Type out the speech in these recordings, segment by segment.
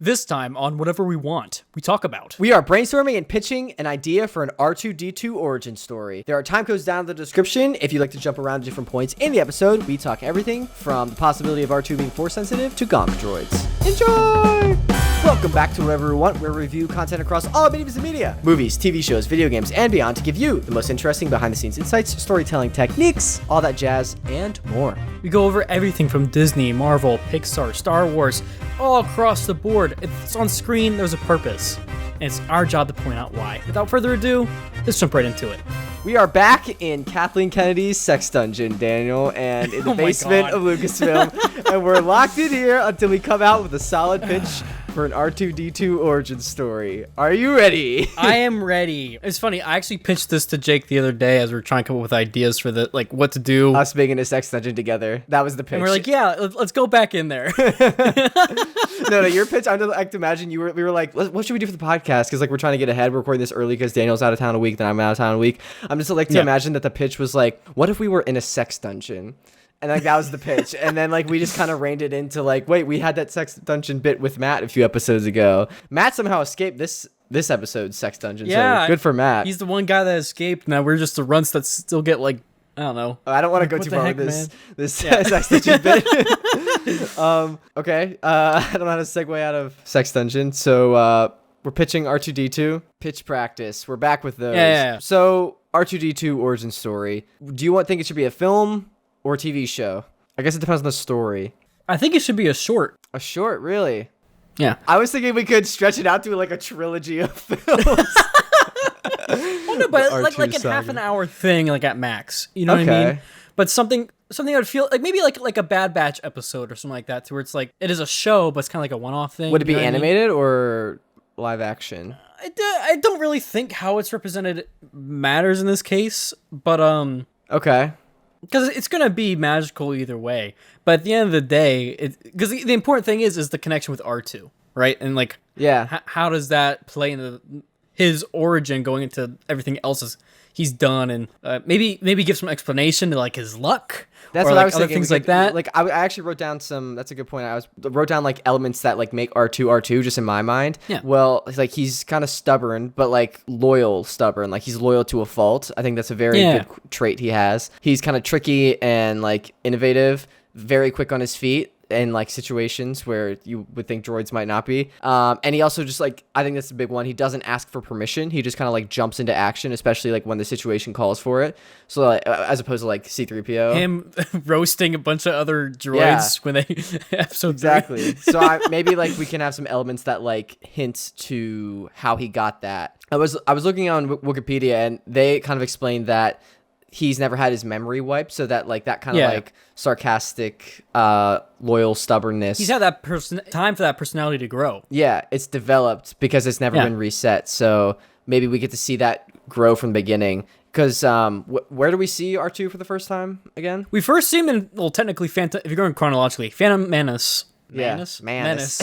This time on Whatever We Want, we talk about. We are brainstorming and pitching an idea for an R2-D2 origin story. There are time codes down in the description if you'd like to jump around to different points in the episode. We talk everything from the possibility of R2 being force sensitive to gonk droids. Enjoy! Welcome back to Whatever We Want, where we review content across all mediums of media. Movies, TV shows, video games, and beyond to give you the most interesting behind-the-scenes insights, storytelling techniques, all that jazz, and more. We go over everything from Disney, Marvel, Pixar, Star Wars, all across the board. If it's on screen, there's a purpose. And it's our job to point out why. Without further ado, let's jump right into it. We are back in Kathleen Kennedy's sex dungeon, Daniel, and in the basement of Lucasfilm. And we're locked in here until we come out with a solid pitch for an R2-D2 origin story. Are you ready? I am ready. It's funny, I actually pitched this to Jake the other day as we were trying to come up with ideas for the what to do. Us making a sex dungeon together. That was the pitch. And we're like, yeah, let's go back in there. No, your pitch, I like to imagine we were like, what should we do for the podcast? Because we're trying to get ahead. We're recording this early because Daniel's out of town a week, then I'm out of town a week. I'm just like to imagine that the pitch was like, what if we were in a sex dungeon? And that was the pitch. And then we just kind of reined it into wait, we had that sex dungeon bit with Matt a few episodes ago. Matt somehow escaped this episode's sex dungeon. Yeah, so good for Matt. He's the one guy that escaped. Now we're just the runts that still get I don't know. I don't want to go too far with this sex dungeon bit. Okay. I don't know how to segue out of sex dungeon. So we're pitching R2-D2. Pitch practice. We're back with those. Yeah. So R2-D2 origin story. Do you think it should be a film or a TV show? I guess it depends on the story. I think it should be a short. A short, really? Yeah. I was thinking we could stretch it out to a trilogy of films. Well, no, but like an half an hour thing, at max. You know what I mean? But something I would feel maybe like a Bad Batch episode or something like that, to where it's it is a show, but it's kind of a one-off thing. Would it be animated or live action? I don't really think how it's represented matters in this case, but okay. Because it's going to be magical either way. But at the end of the day, because the important thing is the connection with R2, right? And how does that play into his origin going into everything else he's done? And maybe give some explanation to his luck. That's or what I was other thinking. Things like that. I actually wrote down some. That's a good point. I wrote down elements that make R2 just in my mind. Yeah. Well, he's kind of stubborn, but loyal stubborn. He's loyal to a fault. I think that's a very good trait he has. He's kind of tricky and innovative, very quick on his feet in situations where you would think droids might not be. And he also just I think that's the big one. He doesn't ask for permission. He just kind of jumps into action, especially when the situation calls for it. So as opposed to C-3PO. Him roasting a bunch of other droids when they episode exactly. So maybe we can have some elements that hint to how he got that. I was looking on Wikipedia, and they kind of explained that he's never had his memory wiped, so that that kind of sarcastic, loyal stubbornness. He's had that time for that personality to grow. Yeah, it's developed because it's never been reset. So maybe we get to see that grow from the beginning. Because where do we see R2 for the first time again? We first see him in, technically, if you're going chronologically, Phantom Menace. Menace.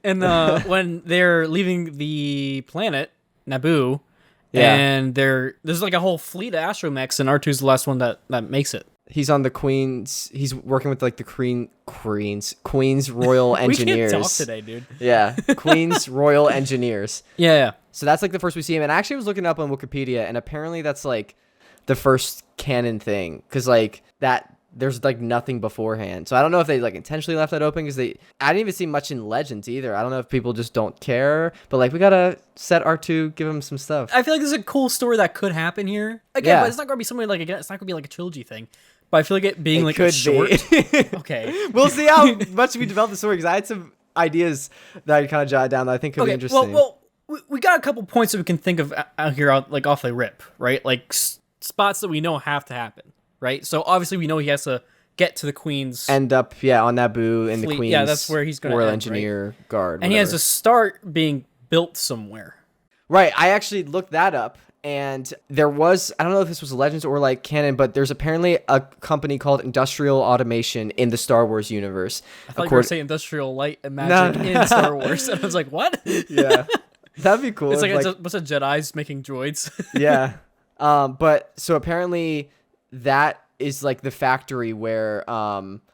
And when they're leaving the planet, Naboo, and there's a whole fleet of astromechs, and R2's the last one that makes it. He's on the Queen's. He's working with the Queen's Royal Engineers. We can't talk today, dude. Yeah, Queen's Royal Engineers. Yeah. So that's the first we see him, and I actually was looking up on Wikipedia, and apparently that's the first canon thing, because that there's nothing beforehand. So I don't know if they intentionally left that open, because I didn't even see much in Legends either. I don't know if people just don't care, but we gotta set R2, give him some stuff. I feel like there's a cool story that could happen here again, but it's not gonna be something again. It's not gonna be a trilogy thing. But I feel like it being could a short. Okay, we'll see how much we develop the story, because I had some ideas that I kind of jotted down that I think could be interesting. Well, we got a couple points that we can think of out here, off the rip, right? Spots that we know have to happen, right? So obviously we know he has to get to the Queen's. End up, on Naboo in the Queen's. Yeah, that's where he's going to Royal Engineer Guard. And he has to start being built somewhere. Right. I actually looked that up. And there was, I don't know if this was Legends or canon, but there's apparently a company called Industrial Automation in the Star Wars universe. I thought you were saying Industrial Light and Magic in Star Wars. And I was like, what? Yeah. That'd be cool. It's it's a bunch of Jedis making droids. Yeah. But so apparently that is the factory where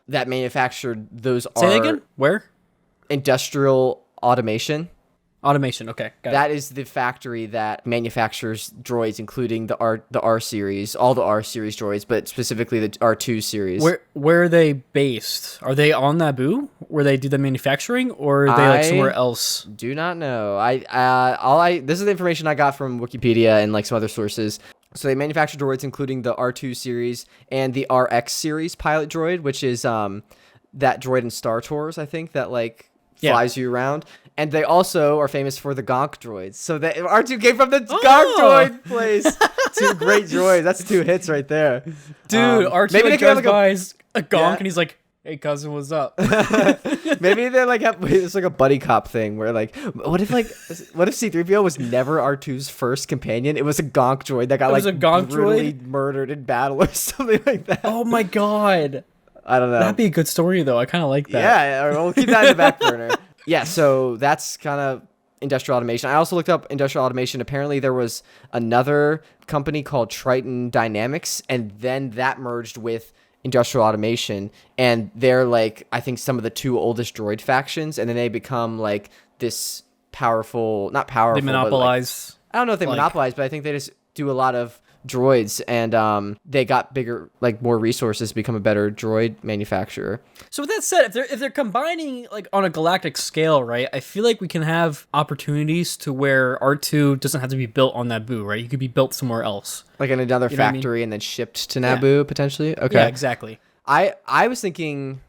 that manufactured those. Say that again? Where? Industrial Automation. Automation. Okay, got That is the factory that manufactures droids, including the R series, all the R series droids, but specifically the R2 series. Where are they based? Are they on Naboo, where they do the manufacturing, or are they like somewhere else? Do not know. This is the information I got from Wikipedia and like some other sources. So they manufacture droids, including the R2 series and the RX series pilot droid, which is that droid in Star Tours, I think, that like flies you around. And they also are famous for the Gonk droids. So the R2 came from the Gonk droid place. 2 great droids. That's 2 hits right there. Dude, R2 maybe like they goes by a Gonk and he's like, hey, cousin, what's up? Maybe they like it's like a buddy cop thing where like, what if C-3PO was never R2's first companion? It was a Gonk droid that got brutally murdered in battle or something like that. Oh my god. I don't know. That'd be a good story though. I kind of like that. Yeah, we'll keep that in the back burner. Yeah, so that's kind of industrial automation. I also looked up industrial automation. Apparently there was another company called Triton Dynamics, and then that merged with industrial automation, and they're like, I think, some of the 2 oldest droid factions, and then they become like this powerful, not powerful, they monopolize. But, like, I don't know if they monopolize, but I think they just do a lot of droids, and they got bigger, like more resources to become a better droid manufacturer. So with that said, if they're combining like on a galactic scale, right, I feel like we can have opportunities to where R2 doesn't have to be built on Naboo, right? You could be built somewhere else, like in another factory, and then shipped to Naboo potentially. Okay, yeah, exactly. I was thinking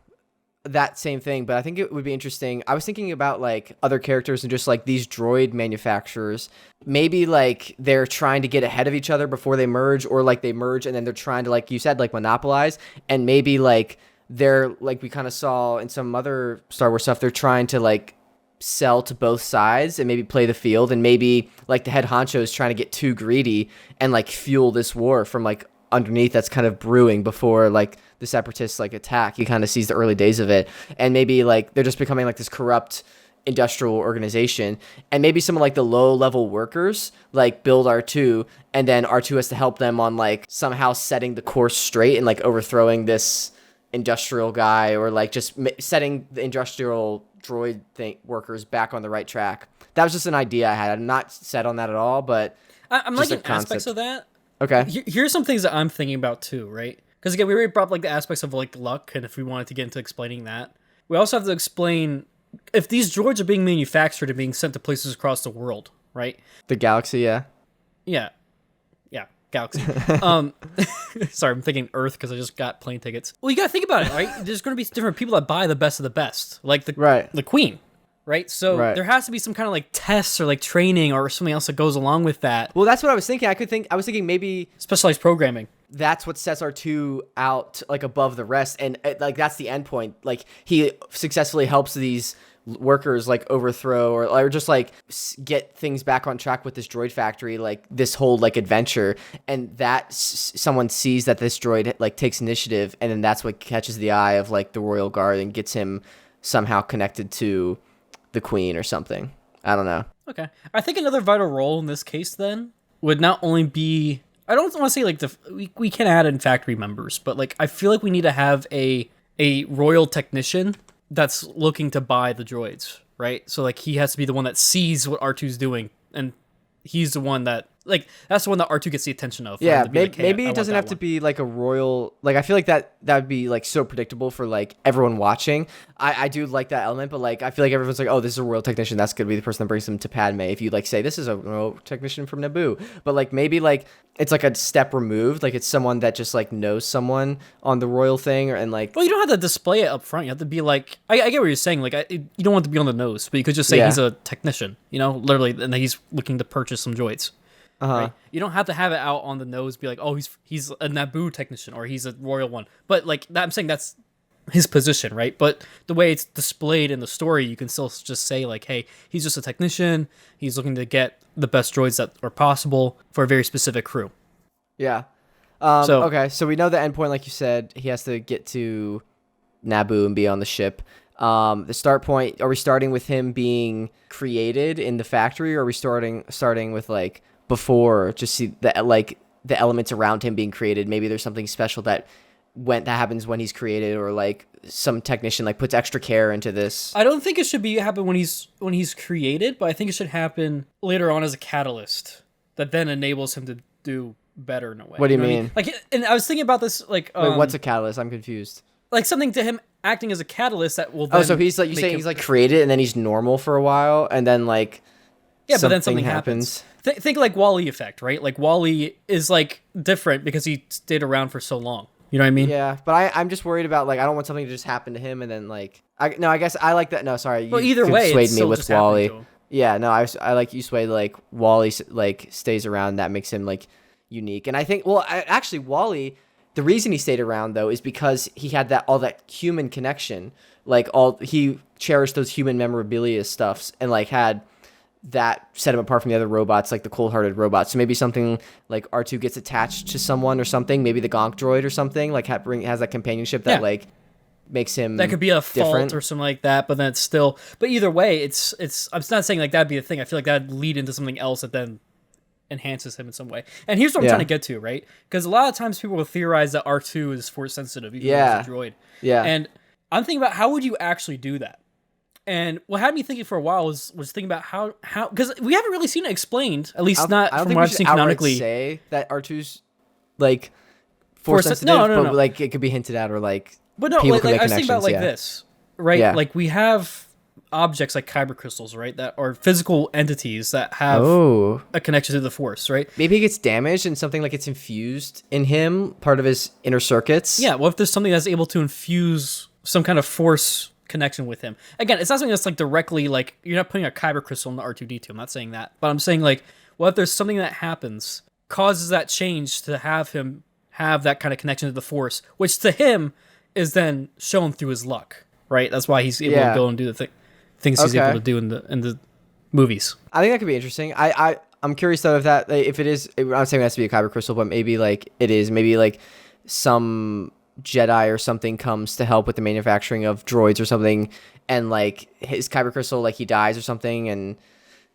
that same thing, but I think it would be interesting. I was thinking about like other characters and just like these droid manufacturers. Maybe like they're trying to get ahead of each other before they merge, or like they merge and then they're trying to, like you said, like monopolize. And maybe like they're, like we kind of saw in some other Star Wars stuff, they're trying to like sell to both sides and maybe play the field. And maybe like the head honcho is trying to get too greedy and like fuel this war from like underneath that's kind of brewing before like the separatists like attack. He kind of sees the early days of it, and maybe like they're just becoming like this corrupt industrial organization, and maybe some of like the low level workers like build R2, and then R2 has to help them on like somehow setting the course straight and like overthrowing this industrial guy, or like just setting the industrial droid workers back on the right track. That was just an idea I had. I'm not set on that at all, but I'm liking aspects of that. Okay. Here's some things that I'm thinking about too, right? Because again, we already brought up like the aspects of like luck, and if we wanted to get into explaining that, we also have to explain if these droids are being manufactured and being sent to places across the world, right? The galaxy, yeah. Yeah, galaxy. Sorry, I'm thinking Earth because I just got plane tickets. Well, you gotta think about it, right? There's going to be different people that buy the best of the best, like the Queen. Right, so there has to be some kind of like tests or like training or something else that goes along with that. Well, that's what I was thinking. I was thinking maybe specialized programming. That's what sets R2 out like above the rest, and like that's the end point. Like he successfully helps these workers like overthrow or just like get things back on track with this droid factory, like this whole like adventure, and that someone sees that this droid like takes initiative, and then that's what catches the eye of like the royal guard and gets him somehow connected to the Queen or something. I don't know. Okay. I think another vital role in this case then would not only be, I don't want to say like we can add in factory members, but like I feel like we need to have a royal technician that's looking to buy the droids, right? So like he has to be the one that sees what R2's doing, and he's the one that like that's the one that R2 gets the attention of. Yeah, maybe it doesn't have to be like a royal, like I feel like that would be like so predictable for like everyone watching. I do like that element, but like I feel like everyone's like, oh, this is a royal technician, that's gonna be the person that brings them to Padme. If you like say this is a royal technician from Naboo, but like maybe like it's like a step removed, like it's someone that just like knows someone on the royal thing, and like, well, you don't have to display it up front. You have to be like, I get what you're saying, like you don't want to be on the nose, but you could just say he's a technician, you know, literally, and he's looking to purchase some droids. Right? You don't have to have it out on the nose, be like, oh, he's a Naboo technician or he's a royal one. But like that, I'm saying that's his position, right? But the way it's displayed in the story, you can still just say like, hey, he's just a technician. He's looking to get the best droids that are possible for a very specific crew. Yeah. Okay, so we know the endpoint, like you said, he has to get to Naboo and be on the ship. The start point, are we starting with him being created in the factory, or are we starting with like before, just see the like the elements around him being created? Maybe there's something special that when that happens when he's created, or like some technician like puts extra care into this. I don't think it should happen when he's created, but I think it should happen later on as a catalyst that then enables him to do better in a way. What do you mean? Like, and I was thinking about this, like, wait, what's a catalyst? I'm confused. Like something to him acting as a catalyst that will. Then so he's like, you saying he's like created and then he's normal for a while, and then like, yeah, but then something happens. Think like Wall-E effect, right? Like Wall-E is like different because he stayed around for so long. You know what I mean? Yeah, but I'm just worried about like I don't want something to just happen to him and then like I guess I like that. No, sorry. Well, either way, swayed it's me still with just Wall-E. happening to him. Yeah, no, I like you swayed like Wall-E like stays around. That makes him like unique, and I think actually Wall-E. The reason he stayed around though is because he had all that human connection, like he cherished those human memorabilia stuffs and like had that set him apart from the other robots, like the cold-hearted robots. So maybe something like R2 gets attached to someone or something, maybe the Gonk droid or something, like has that companionship that like makes him that could be a different. fault or something like that, but then it's still. But either way, it's. I'm not saying like that'd be a thing. I feel like that'd lead into something else that then enhances him in some way. And here's what I'm trying to get to, right? Because a lot of times people will theorize that R2 is force sensitive, even though he's a droid. Yeah. And I'm thinking about how would you actually do that? And what had me thinking for a while was thinking about how because we haven't really seen it explained, at least not from what I've seen canonically. Say that R2's like force sensitive, but like it could be hinted at, or like. But no, like I was thinking about like this, right? Yeah. Like we have objects like kyber crystals, right? That are physical entities that have a connection to the force, right? Maybe he gets damaged and something like gets infused in him, part of his inner circuits. Yeah, what if there's something that's able to infuse some kind of force connection with him? Again, it's not something that's like directly like you're not putting a kyber crystal in the R2-D2. I'm not saying that, but I'm saying like what if there's something that happens causes that change to have him have that kind of connection to the force, which to him is then shown through his luck, right? That's why he's able to go and do the things he's able to do in the movies. I think that could be interesting. I'm curious though if it is. I'm not saying it has to be a kyber crystal, but maybe like it is. Maybe like some Jedi or something comes to help with the manufacturing of droids or something, and like his kyber crystal, like he dies or something, and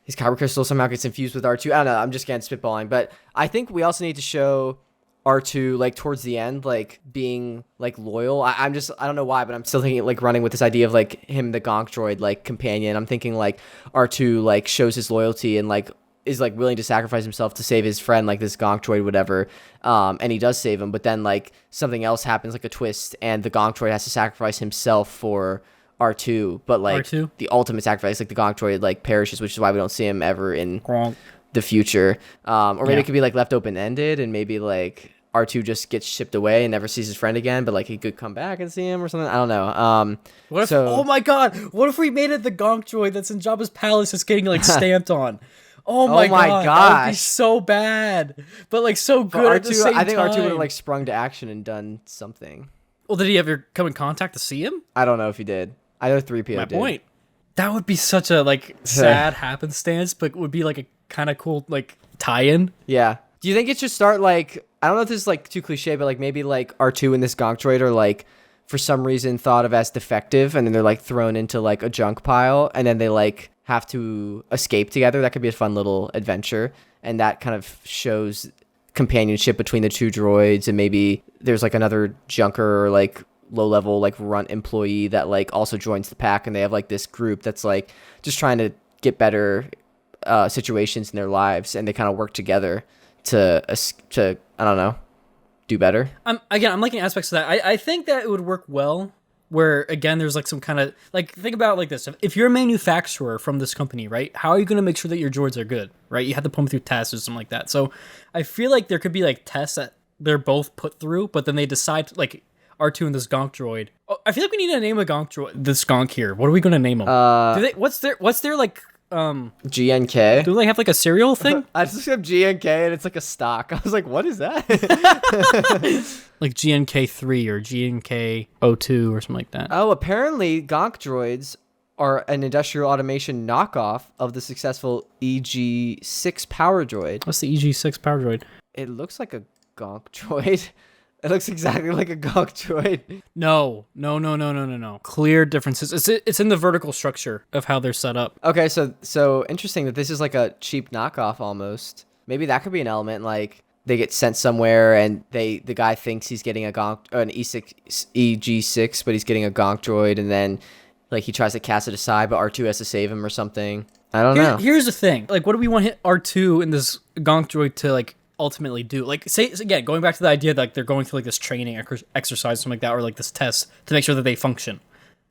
his kyber crystal somehow gets infused with R2. I don't know. I'm just getting spitballing, but I think we also need to show R2 like towards the end, like being like loyal. I don't know why, but I'm still thinking like running with this idea of like him, the Gonk droid, like companion. I'm thinking like R2 like shows his loyalty and like is like willing to sacrifice himself to save his friend, like this Gonk droid, whatever. And he does save him, but then like something else happens, like a twist, and the Gonk droid has to sacrifice himself for R2. But like R2? The ultimate sacrifice, like the Gonk droid like perishes, which is why we don't see him ever in the future. Or maybe it could be like left open ended, and maybe like R2 just gets shipped away and never sees his friend again, but like he could come back and see him or something. I don't know. What if? Oh my god! What if we made it the Gonk droid that's in Jabba's palace that's getting like stamped on? Oh my god! That would be so bad, but like so good R2, at the same I think time. R2 would have like sprung to action and done something. Well, did he ever come in contact to see him? I don't know if he did. I know 3PO did. My point. That would be such a like sad happenstance, but would be like a kind of cool like tie-in. Yeah. Do you think it should start like, I don't know if this is like too cliche, but like maybe like R2 and this Gonk droid are like for some reason thought of as defective, and then they're like thrown into like a junk pile, and then they like have to escape together? That could be a fun little adventure, and that kind of shows companionship between the two droids, and maybe there's like another junker or like low level like runt employee that like also joins the pack, and they have like this group that's like just trying to get better situations in their lives, and they kind of work together to I don't know, do better. I'm liking aspects of that. I think that it would work well where again there's like some kind of like, think about it like this: if you're a manufacturer from this company, right, how are you going to make sure that your droids are good, right? You have to put them through tests or something like that. So I feel like there could be like tests that they're both put through, but then they decide like R2 and this Gonk droid. Oh, I feel like we need to name a Gonk droid. This Gonk here. What are we going to name him? What's their like GNK? Do they have like a cereal thing? I just have GNK and it's like a stock. I was like, what is that? Like GNK3 or GNK02 or something like that. Oh, apparently Gonk droids are an industrial automation knockoff of the successful EG6 power droid. What's the EG6 power droid? It looks like a Gonk droid. It looks exactly like a Gonk droid. No. Clear differences. It's in the vertical structure of how they're set up. Okay, so interesting that this is like a cheap knockoff almost. Maybe that could be an element. Like they get sent somewhere, and the guy thinks he's getting an EG6, but he's getting a gonk droid, and then like he tries to cast it aside, but R2 has to save him or something. I don't know. Here's the thing. Like, what do we want R2 and this gonk droid to like ultimately do? Like, say again, going back to the idea that like they're going through like this training exercise, something like that, or like this test to make sure that they function,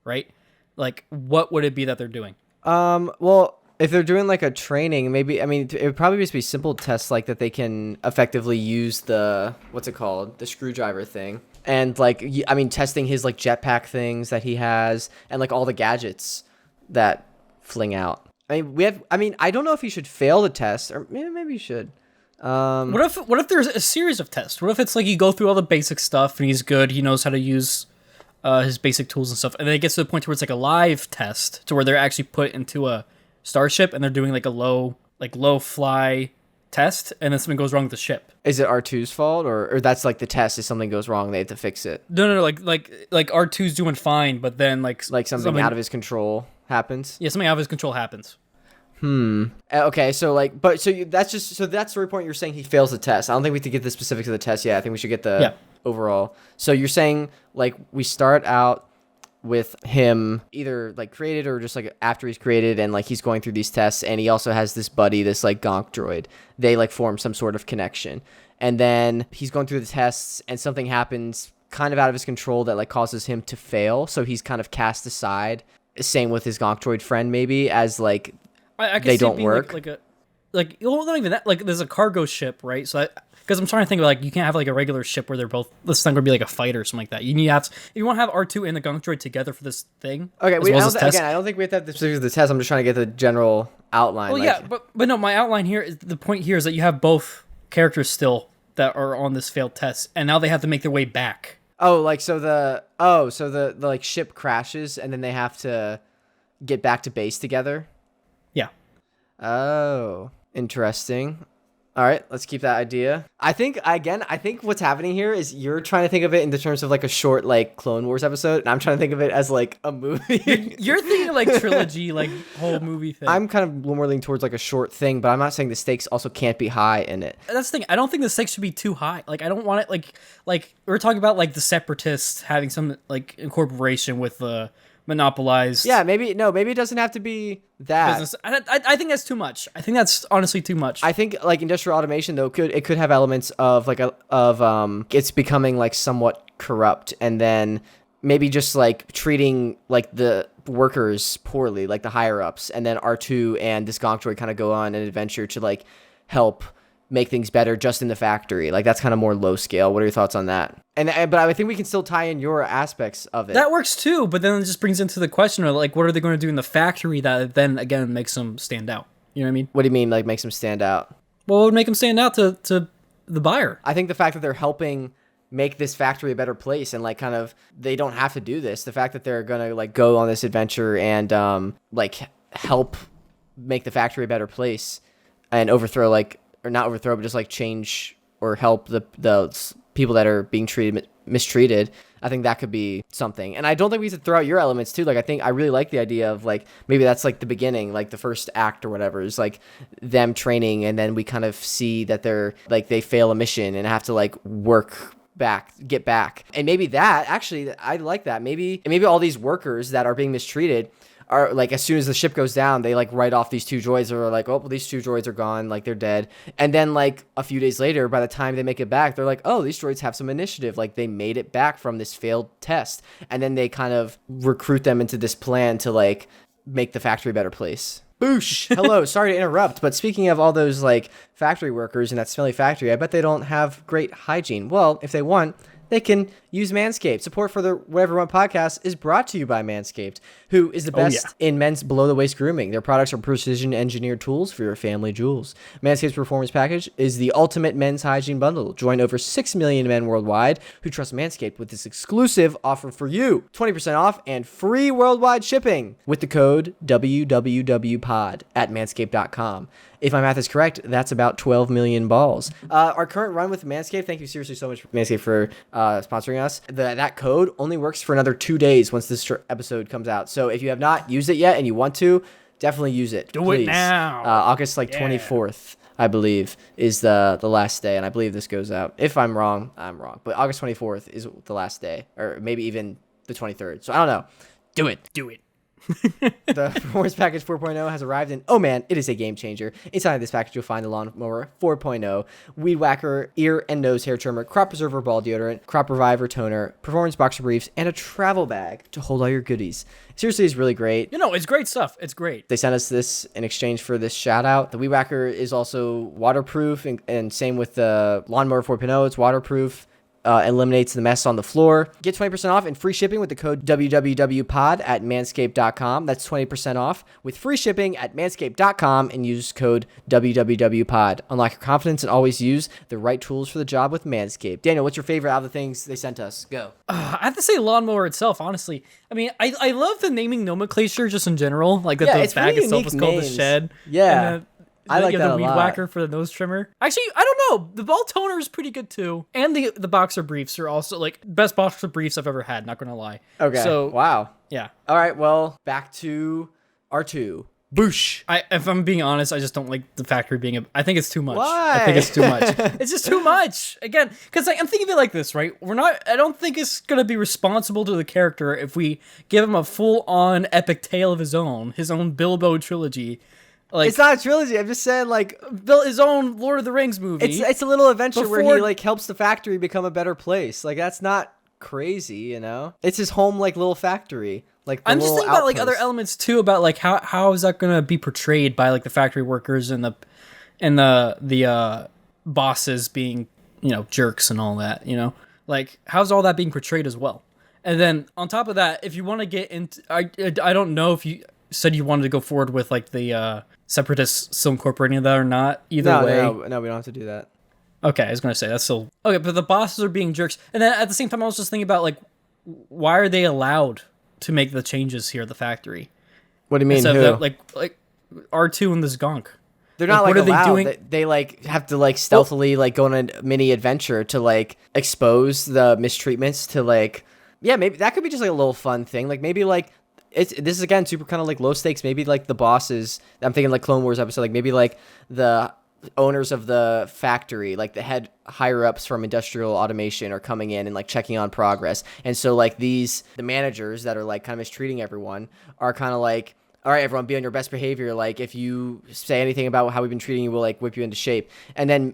right? Like, what would it be that they're doing? Well, if they're doing like a training, maybe, I mean, it would probably just be simple tests like that they can effectively use the, what's it called? The screwdriver thing. And like, I mean, testing his like jetpack things that he has and like all the gadgets that fling out. I mean, I don't know if he should fail the test, or maybe he should. What if there's a series of tests? What if it's like you go through all the basic stuff and he's good, he knows how to use his basic tools and stuff, and then it gets to the point where it's like a live test to where they're actually put into a starship and they're doing like a low fly test, and then something goes wrong with the ship. Is it R2's fault, or that's like the test? If something goes wrong, they have to fix it? No. Like R2's doing fine, but then like something out of his control happens. Yeah, something out of his control happens. Okay, so like, that's the story point. You're saying he fails the test. I don't think we have to get the specifics of the test yet. I think we should get the overall. So you're saying like we start out with him either like created or just like after he's created, and like he's going through these tests, and he also has this buddy, this like gonk droid. They like form some sort of connection, and then he's going through the tests and something happens kind of out of his control that like causes him to fail, so he's kind of cast aside. Same with his gonk droid friend, maybe, as like I can they see don't work. Well, not even that. Like, there's a cargo ship, right? So, because I'm trying to think of like you can't have like a regular ship where they're both. This thing would be like a fighter or something like that. You want to have R2 and the gonk droid together for this thing. Okay, I don't think we have to have the specifics of the test. I'm just trying to get the general outline. Well, yeah, but no, my outline here is the point here is that you have both characters still that are on this failed test, and now they have to make their way back. Oh, like so the like ship crashes, and then they have to get back to base together. Yeah. Oh, interesting. All right, let's keep that idea. I think what's happening here is you're trying to think of it in the terms of like a short like Clone Wars episode, and I'm trying to think of it as like a movie. You're thinking like trilogy, like whole movie thing. I'm kind of more leaning towards like a short thing, but I'm not saying the stakes also can't be high in it. That's the thing. I don't think the stakes should be too high. Like, I don't want it like we're talking about like the Separatists having some like incorporation with the monopolized. Yeah, maybe it doesn't have to be that. Business. I think that's too much. I think that's honestly too much. I think like industrial automation though could have elements of like it's becoming like somewhat corrupt, and then maybe just like treating like the workers poorly, like the higher ups, and then R2 and this gonk droid kind of go on an adventure to like help make things better just in the factory. Like that's kind of more low scale. What are your thoughts on that? But I think we can still tie in your aspects of it. That works too, but then it just brings into the question of like, what are they going to do in the factory that then again makes them stand out? You know what I mean? What do you mean, like makes them stand out? Well, what would make them stand out to the buyer? I think the fact that they're helping make this factory a better place, and like kind of they don't have to do this. The fact that they're gonna like go on this adventure and like help make the factory a better place and overthrow like. Or not overthrow, but just like change or help the people that are being mistreated. I think that could be something. And I don't think we have to throw out your elements too. Like I really like the idea of like maybe that's like the beginning, like the first act or whatever is like them training, and then we kind of see that they're like they fail a mission and have to like get back. And maybe that actually I like that. Maybe all these workers that are being mistreated are like, as soon as the ship goes down, they like write off these two droids, or like, oh, well, these two droids are gone, like they're dead. And then like a few days later, by the time they make it back, they're like, oh, these droids have some initiative, like they made it back from this failed test. And then they kind of recruit them into this plan to like make the factory a better place. Boosh. Hello, sorry to interrupt, but speaking of all those like factory workers in that smelly factory, I bet they don't have great hygiene. Well, if they want, they can use Manscaped. Support for the Whatever You Want podcast is brought to you by Manscaped, who is the best in men's below-the-waist grooming. Their products are precision-engineered tools for your family jewels. Manscaped's Performance Package is the ultimate men's hygiene bundle. Join over 6 million men worldwide who trust Manscaped with this exclusive offer for you. 20% off and free worldwide shipping with the code WWWPOD at manscaped.com. If my math is correct, that's about 12 million balls. Our current run with Manscaped, thank you seriously so much, Manscaped, for sponsoring us. That code only works for another 2 days once this episode comes out. So if you have not used it yet and you want to, definitely use it. Do it now. August 24th. I believe, is the last day, and I believe this goes out. If I'm wrong, I'm wrong. But August 24th is the last day, or maybe even the 23rd. So I don't know. Do it. Do it. The Performance Package 4.0 has arrived, and oh man, it is a game changer. Inside this package, you'll find the Lawnmower 4.0, Weed Whacker, ear and nose hair trimmer, Crop Preserver ball deodorant, Crop Reviver toner, Performance boxer briefs, and a travel bag to hold all your goodies. Seriously, it's really great. It's great stuff. It's great. They sent us this in exchange for this shout out. The Weed Whacker is also waterproof, and same with the Lawnmower 4.0. It's waterproof. Eliminates the mess on the floor. Get 20% off and free shipping with the code WWWPOD at manscaped.com. That's 20% off with free shipping at manscaped.com and use code WWWPOD. Unlock your confidence and always use the right tools for the job with Manscaped. Daniel, what's your favorite out of the things they sent us? Go. I have to say Lawnmower itself, honestly. I mean, I love the naming nomenclature just in general. Like that the bag itself is called the Shed. Yeah. I like that the a Weed lot. Whacker for the nose trimmer. Actually, I don't know. The ball toner is pretty good too, and the boxer briefs are also like best boxer briefs I've ever had. Not gonna lie. Okay. So wow. Yeah. All right. Well, back to R2. Boosh. If I'm being honest, I just don't like the factory being I think it's too much. Why? I think it's too much. It's just too much. Again, because I'm thinking of it like this, right? I don't think it's gonna be responsible to the character if we give him a full-on epic tale of his own Bilbo trilogy. Like, it's not a trilogy. I'm just saying, like, built his own Lord of the Rings movie. It's a little adventure where he like helps the factory become a better place. Like, that's not crazy, you know? It's his home, like, little factory. Like, I'm just thinking about like other elements too, about like how is that gonna be portrayed by like the factory workers and the bosses being, jerks and all that, like how's all that being portrayed as well? And then on top of that, if you want to get into, I don't know if you said you wanted to go forward with like the separatists still incorporating that or not. Either way, no, we don't have to do that. Okay, I was gonna say that's still okay, but the bosses are being jerks, and then at the same time, I was just thinking about like, why are they allowed to make the changes here at the factory? What do you mean? Who? Like R2 and this gonk. They're not like what allowed. Are they doing? They like have to like stealthily like go on a mini adventure to like expose the mistreatments to like, yeah, maybe that could be just like a little fun thing. Like maybe like this is again super kind of like low stakes. Maybe like the bosses. I'm thinking like Clone Wars episode. Like maybe like the owners of the factory, like the head higher ups from industrial automation, are coming in and like checking on progress. And so like the managers that are like kind of mistreating everyone are kind of like, all right, everyone, be on your best behavior. Like if you say anything about how we've been treating you, we'll like whip you into shape. And then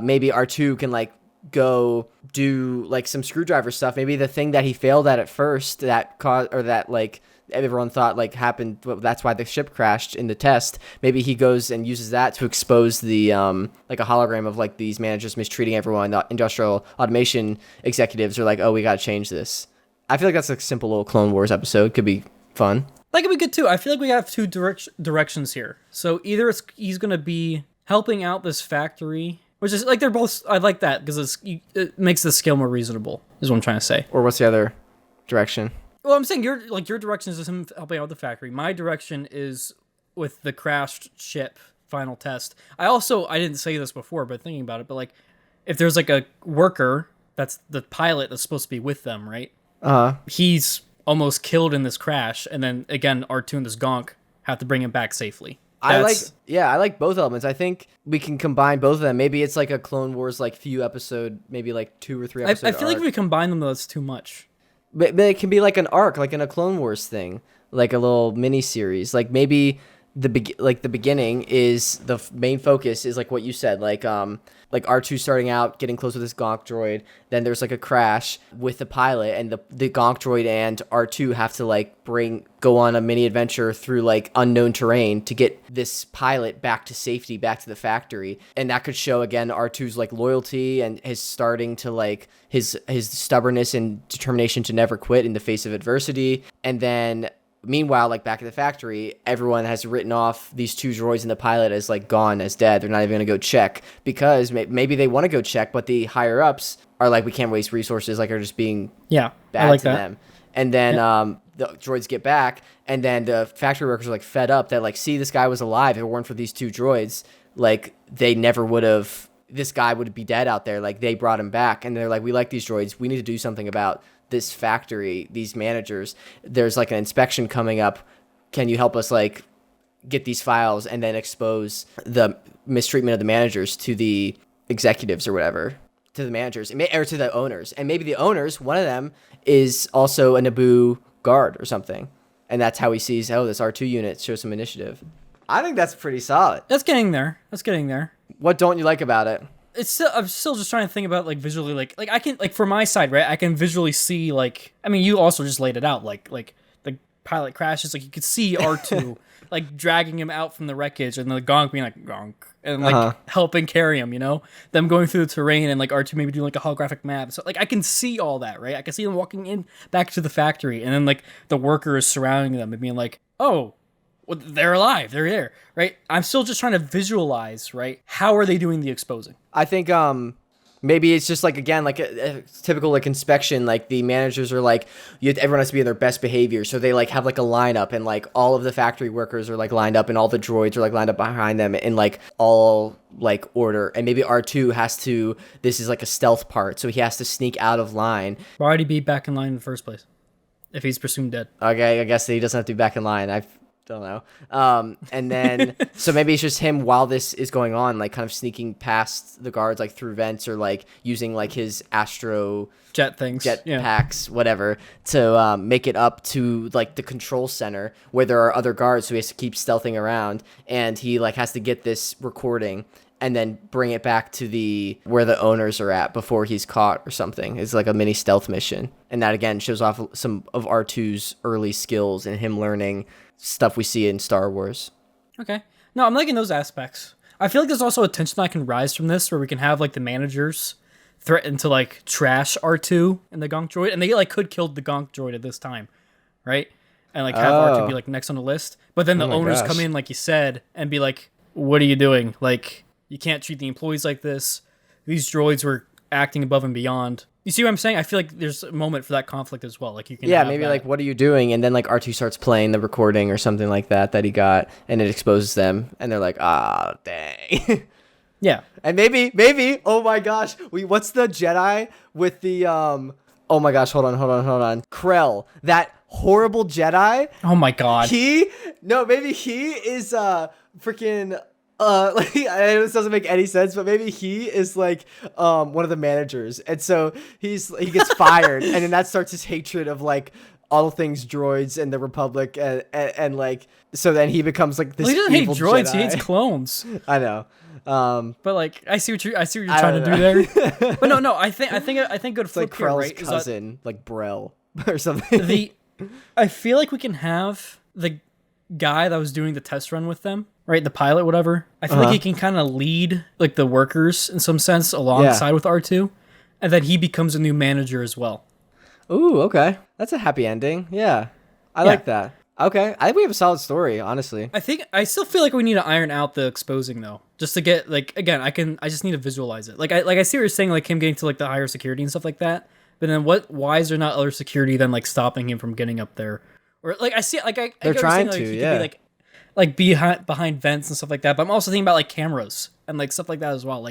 maybe R2 can like go do like some screwdriver stuff. Maybe the thing that he failed at first that caused, or that like everyone thought like happened, that's why the ship crashed in the test. Maybe he goes and uses that to expose the like a hologram of like these managers mistreating everyone. The industrial automation executives are like, oh, we gotta change this. I feel like that's a simple little Clone Wars episode. Could be fun. That could be good too. I feel like we have two directions here. So either he's gonna be helping out this factory, which is like they're both. I like that because it makes the scale more reasonable. Is what I'm trying to say. Or what's the other direction? Well, I'm saying your direction is him helping out with the factory. My direction is with the crashed ship final test. I didn't say this before, but thinking about it, but like if there's like a worker that's the pilot that's supposed to be with them, right? He's almost killed in this crash, and then again R2 and this gonk have to bring him back safely. I like both elements. I think we can combine both of them. Maybe it's like a Clone Wars like few episode, maybe like 2 or 3 episodes. I feel like if we combine them though, it's too much. But it can be like an arc, like in a Clone Wars thing, like a little mini series. Like maybe the beginning is the main focus is like what you said, like R2 starting out, getting close with this gonk droid. Then there's like a crash with the pilot, and the gonk droid and R2 have to like go on a mini adventure through like unknown terrain to get this pilot back to safety, back to the factory. And that could show again R2's like loyalty and his starting to like his stubbornness and determination to never quit in the face of adversity. And then meanwhile, like back at the factory, everyone has written off these 2 droids and the pilot as like gone, as dead. They're not even gonna go check because maybe they want to go check, but the higher ups are like, we can't waste resources, like are just being bad to them. And then the droids get back, and then the factory workers are like fed up that like, see, this guy was alive. If it weren't for these 2 droids, like they never would have. This guy would be dead out there. Like they brought him back, and they're like, we like these droids. We need to do something about this factory, these managers. There's like an inspection coming up. Can you help us like get these files and then expose the mistreatment of the managers to the executives or whatever, to the managers or to the owners. And maybe the owners, one of them is also a Naboo guard or something. And that's how he sees, this R2 unit shows some initiative. I think that's pretty solid. That's getting there. What don't you like about it? I'm still just trying to think about like visually, like I can, like, for my side, right, I can visually see, like, I mean, you also just laid it out, like the pilot crashes, like you could see R2 like dragging him out from the wreckage, and the Gonk being like Gonk, and like helping carry him, them going through the terrain, and like R2 maybe doing like a holographic map. So like I can see all that, right? I can see them walking in back to the factory, and then like the workers surrounding them and being like, oh, well, they're alive, they're there, right? I'm still just trying to visualize, right? How are they doing the exposing? I think maybe it's just like, again, like a typical like inspection, like the managers are like, everyone has to be in their best behavior, so they like have like a lineup, and like all of the factory workers are like lined up, and all the droids are like lined up behind them in like all like order. And maybe R2 has to, this is like a stealth part, so he has to sneak out of line. Why would he be back in line in the first place if he's presumed dead? Okay, I guess he doesn't have to be back in line. I don't know. And then so maybe it's just him while this is going on, like kind of sneaking past the guards, like through vents, or like using like his astro jet packs, whatever, to make it up to like the control center where there are other guards, so he has to keep stealthing around, and he like has to get this recording and then bring it back to where the owners are at before he's caught or something. It's like a mini stealth mission, and that again shows off some of R2's early skills and him learning stuff we see in Star Wars. Okay. No, I'm liking those aspects. I feel like there's also a tension that can rise from this, where we can have like the managers threaten to like trash R2 and the Gonk droid, and they like could kill the Gonk droid at this time, right? And like have R2 be like next on the list. But then the owners come in, like you said, and be like, what are you doing? Like, you can't treat the employees like this. These droids were acting above and beyond. You see what I'm saying? I feel like there's a moment for that conflict as well. Like you can, maybe that. Like, what are you doing? And then like R2 starts playing the recording or something like that he got, and it exposes them, and they're like, dang. Yeah. And maybe, oh my gosh, what's the Jedi with the oh my gosh, hold on. Krell, that horrible Jedi. Oh my god. Maybe he is freaking. Like, I know this doesn't make any sense, but maybe he is like one of the managers, and so he gets fired, and then that starts his hatred of like all things droids and the Republic, and like, so then he becomes like this. Well, he doesn't hate droids; Jedi. He hates clones. I know, but like, I see what you're trying to do there. But no, I think good flip like here, Krell's right? cousin, like Brell or something. I feel like we can have the guy that was doing the test run with them, right? The pilot, whatever. I feel like he can kind of lead like the workers in some sense alongside with R2, and then he becomes a new manager as well. Ooh, okay. That's a happy ending. Yeah. I like that. Okay. I think we have a solid story, honestly. I still feel like we need to iron out the exposing though. Just to get like, again, I just need to visualize it. Like I see what you're saying, like him getting to like the higher security and stuff like that. But then why is there not other security than like stopping him from getting up there? Or like I see, like they're trying saying, like, to, he could be, like behind vents and stuff like that. But I'm also thinking about like cameras and like stuff like that as well.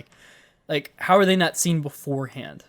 Like how are they not seen beforehand?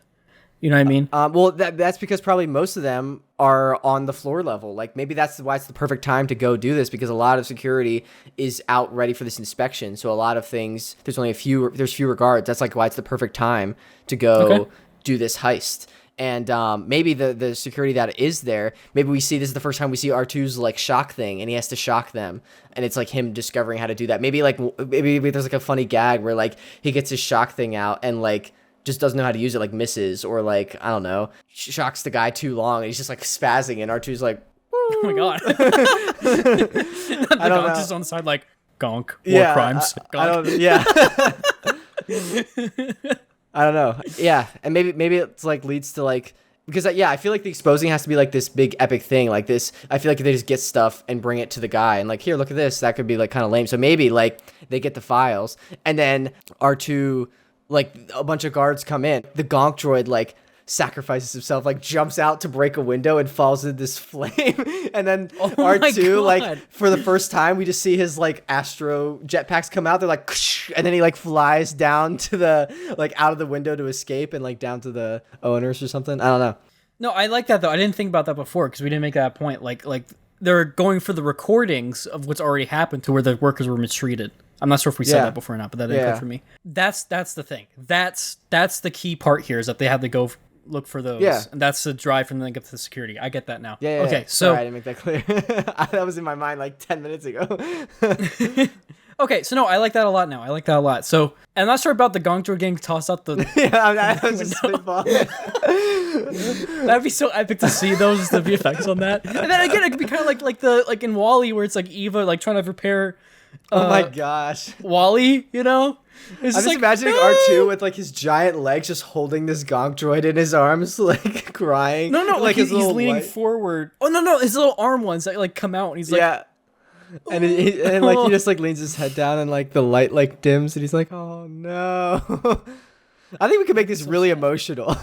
You know what I mean? Well, that's because probably most of them are on the floor level. Like maybe that's why it's the perfect time to go do this, because a lot of security is out ready for this inspection. So a lot of things, there's fewer guards. That's like why it's the perfect time to go do this heist. And maybe the security that is there, maybe we see this is the first time we see R2's like shock thing, and he has to shock them, and it's like him discovering how to do that. Maybe there's like a funny gag where like he gets his shock thing out and like just doesn't know how to use it, like misses, or like I don't know, shocks the guy too long, and he's just like spazzing, and R2's like, oh my god, the I don't know. Just on the side like gonk, war crimes. I don't know. Yeah, and maybe it's like leads to like, because I feel like the exposing has to be like this big epic thing like this. I feel like if they just get stuff and bring it to the guy and like, here, look at this, that could be like kind of lame. So maybe like they get the files, and then R2, like a bunch of guards come in. The Gonk droid like sacrifices himself, like jumps out to break a window and falls into this flame. And then R2, like for the first time, we just see his like astro jetpacks come out. They're like, and then he like flies down to the like out of the window to escape and like down to the owners or something. I don't know. No, I like that though. I didn't think about that before because we didn't make that point. Like they're going for the recordings of what's already happened to where the workers were mistreated. I'm not sure if we said that before or not, but that didn't click for me. That's the thing. That's the key part here is that they have to go look for those. Yeah. And that's the drive from them to get to the security. I get that now. Yeah. Okay, so sorry, I didn't make that clear. That was in my mind like 10 minutes ago. Okay, so no, I like that a lot now. I like that a lot. So, I'm not sure about the gong droid getting tossed out the I was just spitballing. That'd be so epic to see those, the VFX on that. And then again, it could be kind of like in WALL-E where it's like Eva like trying to repair oh my gosh. WALL-E, you know? I'm just imagining R2 with like his giant legs just holding this gong droid in his arms, like crying. No, like he's leaning forward. Oh no, his little arm ones that like come out and he's like And and like he just like leans his head down and like the light like dims and he's like, oh no. I think we could make this really emotional.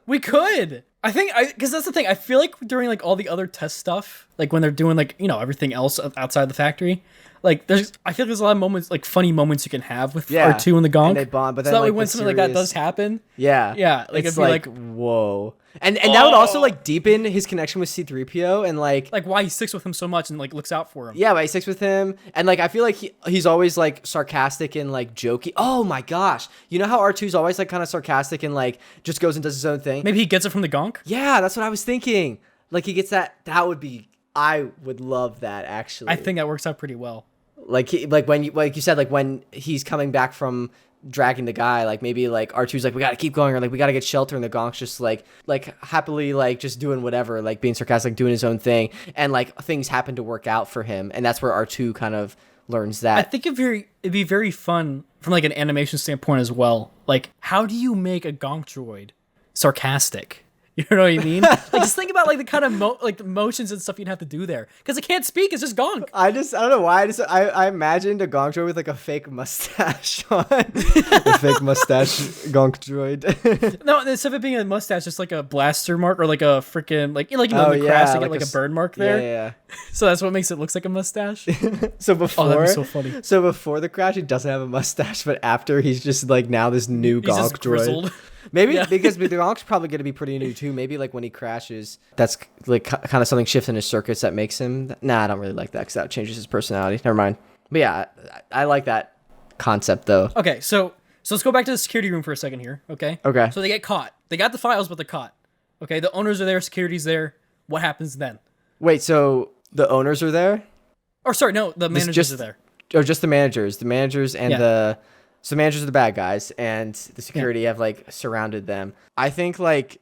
We could. I think because that's the thing. I feel like during like all the other test stuff, like when they're doing like, you know, everything else outside the factory, like I feel like there's a lot of moments, like funny moments you can have with R2 and the Gonk. And they bond, but then so that way like, when something like that does happen, like it's it'd be like whoa. And that would also like deepen his connection with C-3PO and like why he sticks with him so much and like looks out for him. Yeah, why he sticks with him. And like I feel like he's always like sarcastic and like jokey. Oh my gosh. You know how R2's always like kind of sarcastic and like just goes and does his own thing? Maybe he gets it from the Gonk? Yeah, that's what I was thinking. Like he gets that would be I would love that actually. I think that works out pretty well. Like when you said like when he's coming back from dragging the guy, like maybe like R2's like we gotta keep going or like we gotta get shelter and the Gonk's just like happily like just doing whatever, like being sarcastic, doing his own thing, and like things happen to work out for him, and that's where R2 kind of learns that. I think it'd be very fun from like an animation standpoint as well. Like how do you make a Gonk droid sarcastic? You know what I mean? Like just think about like the kind of like the motions and stuff you'd have to do there because it can't speak. It's just Gonk. I don't know why. I imagined a Gonk droid with like a fake mustache on. A fake mustache Gonk droid. No, instead of it being a mustache, just like a blaster mark or like a freaking like you know in the crash, they get like a bird mark there. Yeah. So that's what makes it looks like a mustache. So before, that'd be so funny. So before the crash, he doesn't have a mustache, but after he's just like now this new Gonk droid. Grizzled. Maybe because the Gonk's probably going to be pretty new too. Maybe like when he crashes, that's like kind of something shifts in his circuits that makes him. Nah, I don't really like that because that changes his personality. Never mind. But yeah, I like that concept though. Okay, so let's go back to the security room for a second here. Okay. So they get caught. They got the files, but they're caught. Okay, the owners are there. Security's there. What happens then? Wait, so the owners are there? Or sorry, no, the managers are there. Or just the managers. The managers and the... So managers are the bad guys, and the security have like surrounded them. I think like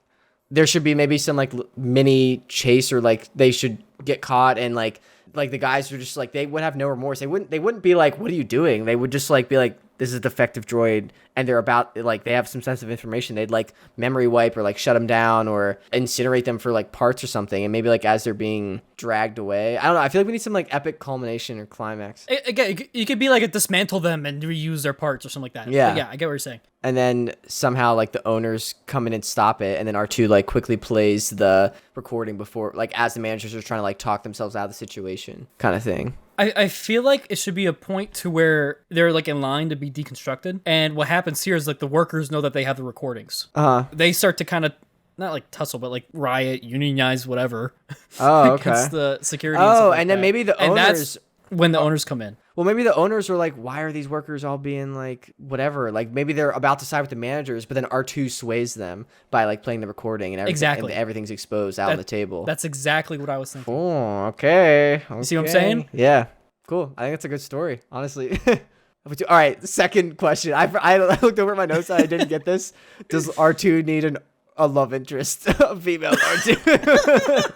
there should be maybe some like mini chase, or like they should get caught, and like the guys are just like they would have no remorse. They wouldn't be like, "What are you doing?" They would just like be like, "This is a defective droid," and they're about like they have some sensitive information. They'd like memory wipe or like shut them down or incinerate them for like parts or something, and maybe like as they're being dragged away. I don't know. I feel like we need some like epic culmination or climax. Again, you could be like a dismantle them and reuse their parts or something like that. Yeah, I get what you're saying. And then somehow like the owners come in and stop it, and then R2 like quickly plays the recording before, like as the managers are trying to like talk themselves out of the situation, kind of thing. I feel like it should be a point to where they're like in line to be deconstructed, and what happens here is like the workers know that they have the recordings. They start to kind of not like tussle, but like riot, unionize, whatever. Oh, okay. Against the security. And then maybe the owners. And that's when the owners come in. Well, maybe the owners are like, why are these workers all being like, whatever? Like maybe they're about to side with the managers, but then R2 sways them by like playing the recording and everything. Exactly. And everything's exposed out on the table. That's exactly what I was thinking. Oh, okay. You see what I'm saying? Yeah. Cool. I think that's a good story, honestly. All right. Second question. I looked over at my notes and I didn't get this. Does R2 need a love interest, a female R2?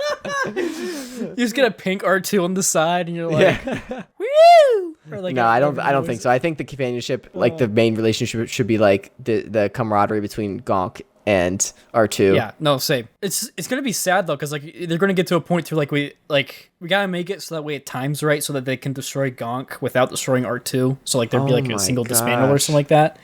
You just get a pink R2 on the side, and you're like, woo! Or like no, I don't think so. I think the companionship, like the main relationship, should be like the camaraderie between Gonk and R2. Yeah, no, same. It's gonna be sad though, because like they're gonna get to a point through like we gotta make it so that way it times right, so that they can destroy Gonk without destroying R2. So like there'd be like a single dismantle or something like that.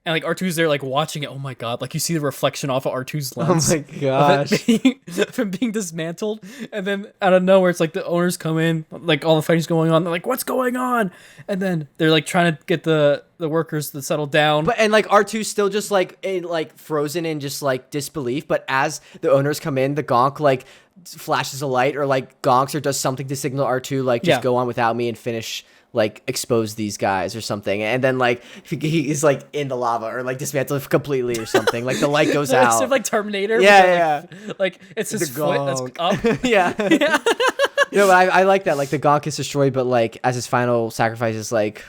And like R2's there like watching it. Oh my god! Like you see the reflection off of R2's lens. Oh my gosh! Of him being dismantled, and then out of nowhere, it's like the owners come in, like all the fighting's going on. They're like, "What's going on?" And then they're like trying to get the workers to settle down. But and like R2's still just like frozen in just like disbelief. But as the owners come in, the Gonk like flashes a light or like gonks or does something to signal R2 like just go on without me and finish like expose these guys or something, and then like he's like in the lava or like dismantled completely or something. Like the light goes out. Sort of like Terminator. Yeah, like it's his foot that's up. Yeah. No, but I like that. Like the Gonk is destroyed, but like as his final sacrifice is like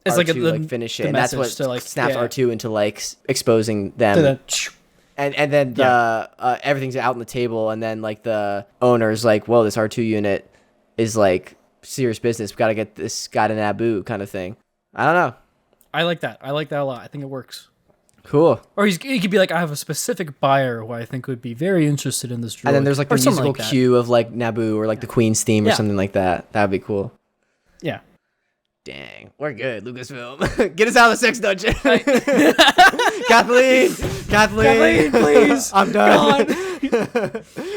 it's R2 like like finish it, and that's what snaps R2 into like exposing them. And then the everything's out on the table, and then like the owner's like, "Whoa, this R2 unit is like serious business. We got to get this guy to Naboo," kind of thing. I don't know. I like that. I like that a lot. I think it works. Cool. Or he could be like, "I have a specific buyer who I think would be very interested in this droid." And then there's like the musical cue of like Naboo or like the Queen's theme or something like that. That would be cool. Yeah. Dang, we're good, Lucasfilm. Get us out of the sex dungeon. Kathleen, please. I'm done.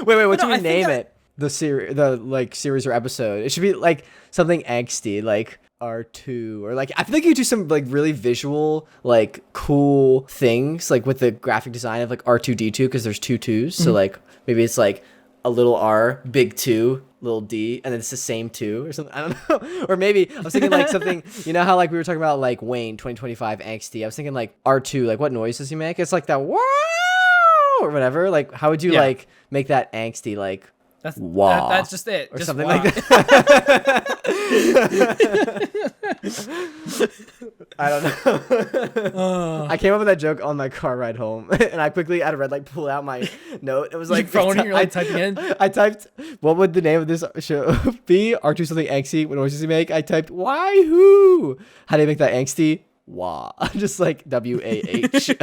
wait, what should we name it? The series or episode. It should be like something angsty, like R2, or like I feel like you do some like really visual, like cool things, like with the graphic design of like R2-D2, because there's two twos. So like maybe it's like a little R, big 2, little D, and then it's the same 2 or something. I don't know. Or maybe I was thinking like something, you know how like we were talking about like Wayne 2025 angsty. I was thinking like R2, like what noise does he make? It's like that wow or whatever. Like how would you like make that angsty, like wow? That's just it. Or just something wow. like that. I don't know. I came up with that joke on my car ride home, and I quickly at a red light pulled out my note. It was like you're like typing in. I typed, what would the name of this show be? R2 something angsty. What noises he make? I typed why who? How do you make that angsty? Wah. Just like WAH.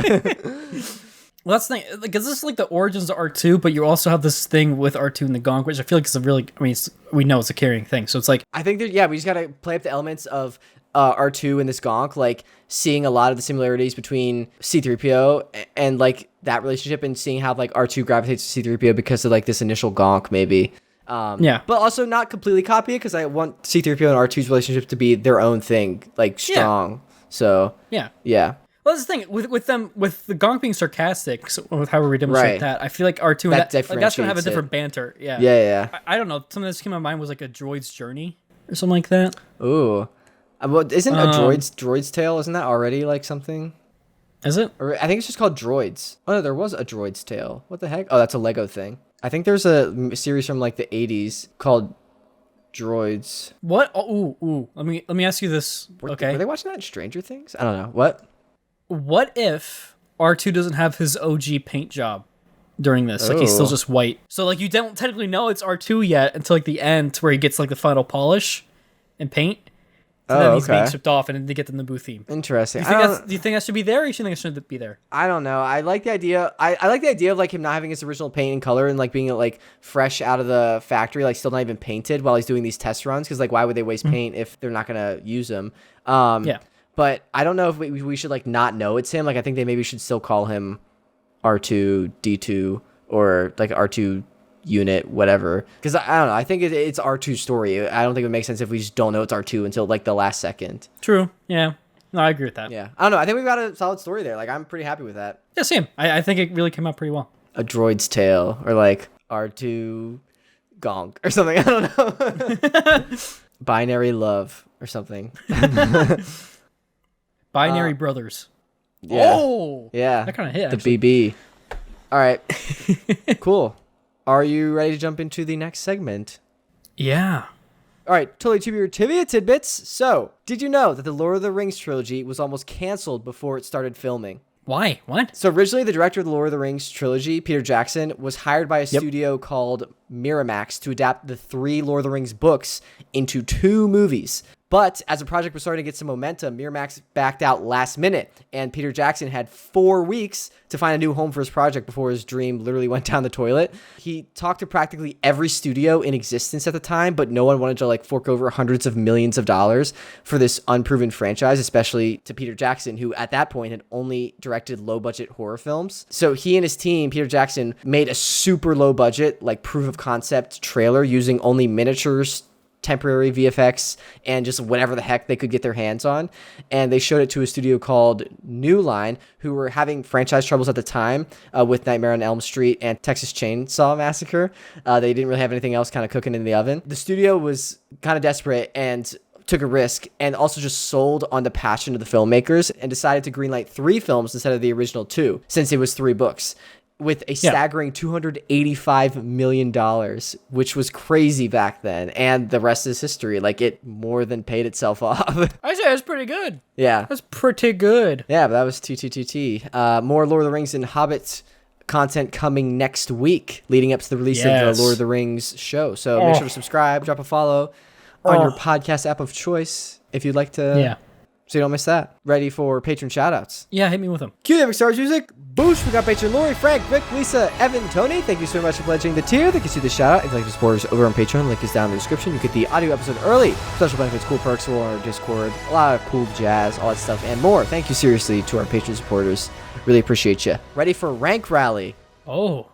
Well, that's the thing, because this is like the origins of R2, but you also have this thing with R2 and the Gonk, which I feel like is a really, I mean, we know it's a carrying thing. So it's like, I think that, we just got to play up the elements of R2 and this Gonk, like seeing a lot of the similarities between C-3PO and like that relationship, and seeing how like R2 gravitates to C-3PO because of like this initial Gonk, maybe. But also not completely copy it, because I want C-3PO and R2's relationship to be their own thing, like strong. Yeah. So yeah. Well, that's the thing with them, with the Gonk being sarcastic, so with however we demonstrate that, I feel like R2 and that's gonna have a different banter. Yeah. I don't know. Something that just came to my mind was like a droid's journey or something like that. Ooh, well, isn't a droid's tale? Isn't that already like something? Is it? Or I think it's just called Droids. Oh no, there was a Droid's Tale. What the heck? Oh, that's a Lego thing. I think there's a series from like the 80s called Droids. What? Oh, ooh. Let me ask you this. Were they watching that in Stranger Things? I don't know. What if R2 doesn't have his OG paint job during this? Like he's still just white. So like you don't technically know it's R2 yet until like the end, where he gets like the final polish and paint. And then he's being shipped off, and then they get the Naboo theme. Interesting. Do you think that should be there, or do you think it shouldn't be there? I don't know. I like the idea. I like the idea of like him not having his original paint and color, and like being like fresh out of the factory, like still not even painted while he's doing these test runs. Because like, why would they waste paint if they're not gonna use them? But I don't know if we should like not know it's him. Like I think they maybe should still call him R2-D2 or like R2 unit, whatever. Because I don't know. I think it's R2's story. I don't think it would make sense if we just don't know it's R2 until like the last second. True. Yeah. No, I agree with that. Yeah. I don't know. I think we've got a solid story there. Like I'm pretty happy with that. Yeah, same. I think it really came out pretty well. A droid's tale, or like R2 Gonk or something. I don't know. Binary love or something. Binary Brothers. Yeah. Oh! Yeah. That kind of hit, actually. The BB. All right. Cool. Are you ready to jump into the next segment? Yeah. All right. Totally trivia tidbits. So, did you know that the Lord of the Rings trilogy was almost canceled before it started filming? Why? What? So originally, the director of the Lord of the Rings trilogy, Peter Jackson, was hired by a studio called Miramax to adapt the 3 Lord of the Rings books into 2 movies. But as the project was starting to get some momentum, Miramax backed out last minute, and Peter Jackson had 4 weeks to find a new home for his project before his dream literally went down the toilet. He talked to practically every studio in existence at the time, but no one wanted to like fork over hundreds of millions of dollars for this unproven franchise, especially to Peter Jackson, who at that point had only directed low-budget horror films. So he and his team, Peter Jackson, made a super low-budget, like proof-of-concept trailer using only miniatures, temporary VFX, and just whatever the heck they could get their hands on. And they showed it to a studio called New Line, who were having franchise troubles at the time with Nightmare on Elm Street and Texas Chainsaw Massacre. They didn't really have anything else kind of cooking in the oven. The studio was kind of desperate and took a risk and also just sold on the passion of the filmmakers and decided to greenlight 3 films instead of the original 2, since it was 3 books, with a staggering $285 million, which was crazy back then. And the rest is history. Like, it more than paid itself off. I say that's pretty good. Yeah. That's pretty good. Yeah, but that was TTTT. More Lord of the Rings and Hobbit content coming next week, leading up to the release of the Lord of the Rings show. So make sure to subscribe, drop a follow on your podcast app of choice if you'd like to, so you don't miss that. Ready for patron shoutouts? Yeah, hit me with them. Cue the Epic Stars music. Boosh. We got patron Lori, Frank, Vic, Lisa, Evan, Tony. Thank you so much for pledging the tier. They can see the shout out. If you'd like to support us over on Patreon, link is down in the description. You get the audio episode early, special benefits, cool perks for our Discord, a lot of cool jazz, all that stuff, and more. Thank you seriously to our Patreon supporters. Really appreciate you. Ready for Rank Rally? Oh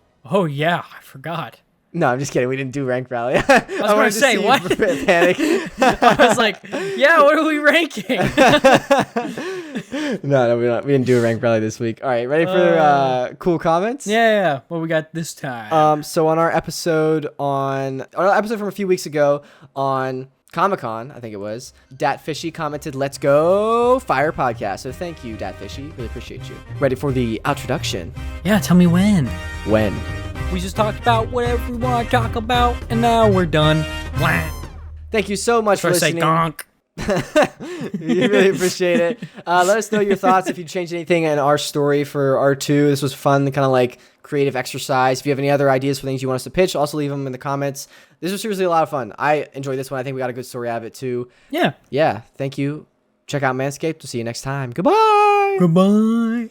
yeah, I forgot. No, I'm just kidding. We didn't do Rank Rally. I was going to say, what? Panic. I was like, yeah, what are we ranking? No, we didn't do a Rank Rally this week. All right, ready for cool comments? Yeah. What we got this time? So on our episode from a few weeks ago on Comic-Con, I think it was, Dat Fishy commented, "Let's go Fire Podcast." So thank you, Dat Fishy. Really appreciate you. Ready for the introduction? Yeah, tell me when. When? We just talked about whatever we want to talk about, and now we're done. Thank you so much for listening. Say gonk. We really appreciate it. Let us know your thoughts if you changed anything in our story for R2. This was fun, kind of like creative exercise. If you have any other ideas for things you want us to pitch, also leave them in the comments. This was seriously a lot of fun. I enjoyed this one. I think we got a good story out of it too. Yeah. Thank you. Check out Manscaped. We'll see you next time. Goodbye.